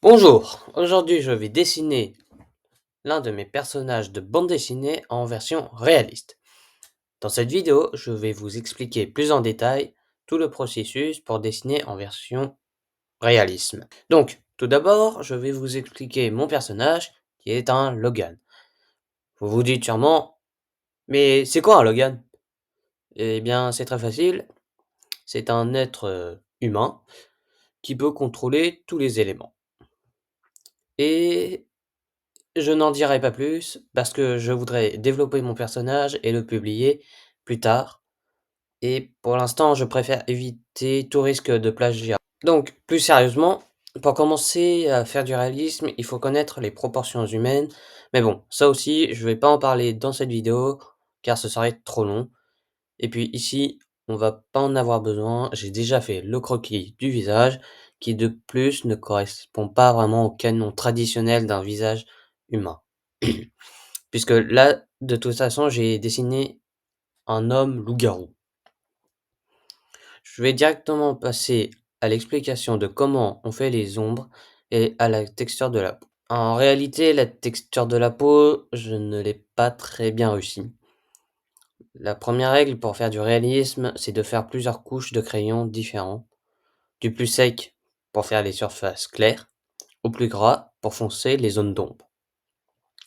Bonjour, aujourd'hui je vais dessiner l'un de mes personnages de bande dessinée en version réaliste. Dans cette vidéo, je vais vous expliquer plus en détail tout le processus pour dessiner en version réalisme. Donc, tout d'abord, je vais vous expliquer mon personnage qui est un Logan. Vous vous dites sûrement, mais c'est quoi un Logan? Eh bien, c'est très facile, c'est un être humain qui peut contrôler tous les éléments. Et je n'en dirai pas plus parce que je voudrais développer mon personnage et le publier plus tard. Et pour l'instant, je préfère éviter tout risque de plagiat. Donc, plus sérieusement, pour commencer à faire du réalisme, il faut connaître les proportions humaines. Mais bon, ça aussi, je vais pas en parler dans cette vidéo car ce serait trop long. Et puis ici, on va pas en avoir besoin. J'ai déjà fait le croquis du visage qui de plus ne correspond pas vraiment au canon traditionnel d'un visage humain. Puisque là, de toute façon, j'ai dessiné un homme loup-garou. Je vais directement passer à l'explication de comment on fait les ombres et à la texture de la peau. En réalité, la texture de la peau, je ne l'ai pas très bien réussi. La première règle pour faire du réalisme, c'est de faire plusieurs couches de crayons différents. Du plus sec pour faire les surfaces claires, au plus gras pour foncer les zones d'ombre.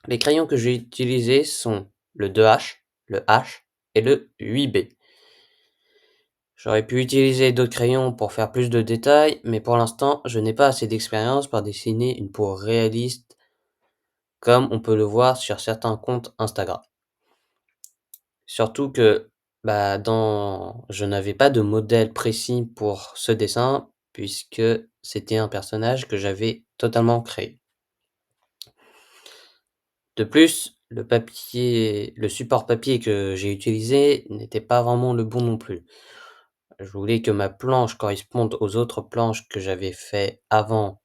Les crayons que j'ai utilisés sont le 2H, le H et le 8B. J'aurais pu utiliser d'autres crayons pour faire plus de détails, mais pour l'instant, je n'ai pas assez d'expérience pour dessiner une peau réaliste comme on peut le voir sur certains comptes Instagram. Surtout que je n'avais pas de modèle précis pour ce dessin puisque c'était un personnage que j'avais totalement créé. De plus, le support papier que j'ai utilisé n'était pas vraiment le bon non plus. Je voulais que ma planche corresponde aux autres planches que j'avais fait avant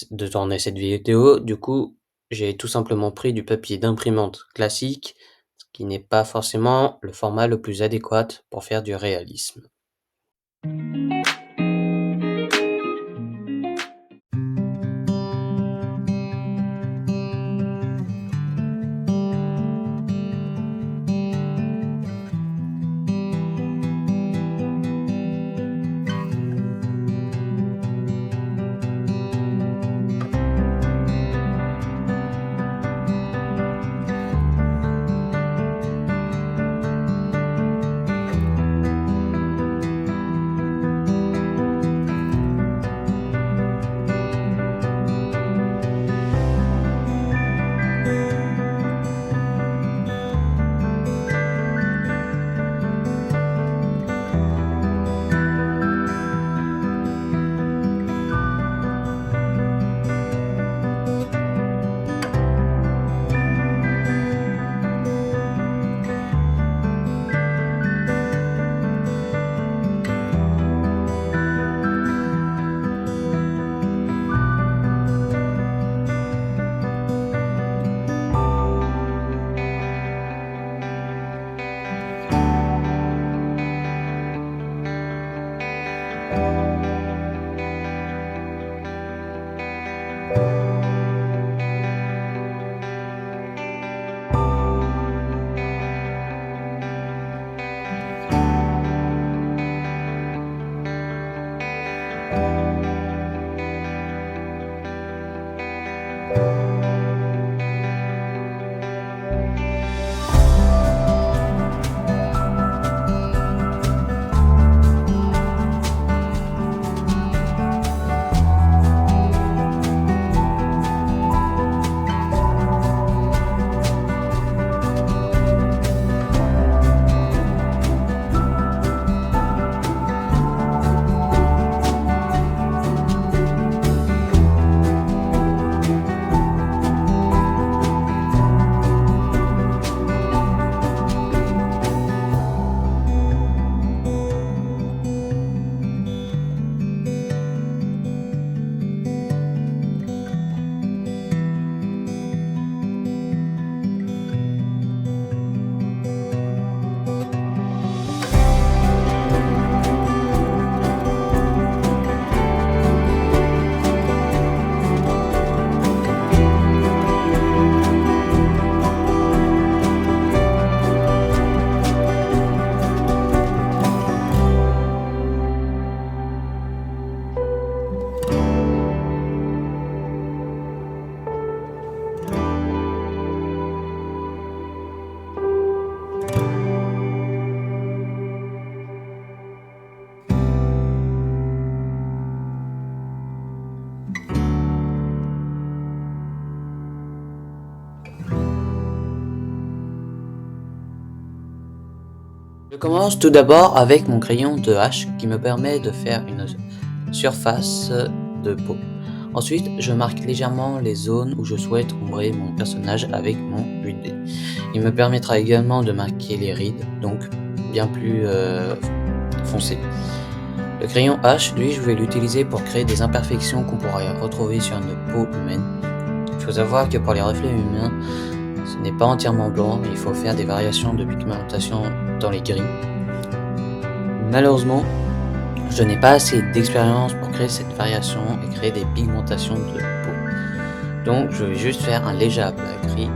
de tourner cette vidéo. Du coup, j'ai tout simplement pris du papier d'imprimante classique, ce qui n'est pas forcément le format le plus adéquat pour faire du réalisme. Je commence tout d'abord avec mon crayon de H qui me permet de faire une surface de peau. Ensuite, je marque légèrement les zones où je souhaite ombrer mon personnage avec mon 8B. Il me permettra également de marquer les rides, donc bien plus foncées. Le crayon H, lui, je vais l'utiliser pour créer des imperfections qu'on pourrait retrouver sur une peau humaine. Il faut savoir que pour les reflets humains, ce n'est pas entièrement blanc, il faut faire des variations de pigmentation dans les gris. Malheureusement, je n'ai pas assez d'expérience pour créer cette variation et créer des pigmentations de peau. Donc je vais juste faire un léger aplat gris.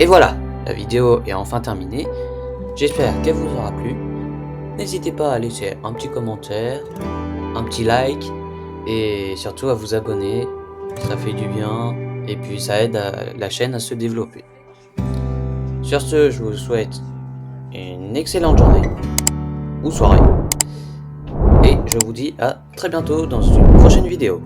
Et voilà, la vidéo est enfin terminée. J'espère qu'elle vous aura plu. N'hésitez pas à laisser un petit commentaire, un petit like et surtout à vous abonner. Ça fait du bien et puis ça aide la chaîne à se développer. Sur ce, je vous souhaite une excellente journée ou soirée. Et je vous dis à très bientôt dans une prochaine vidéo.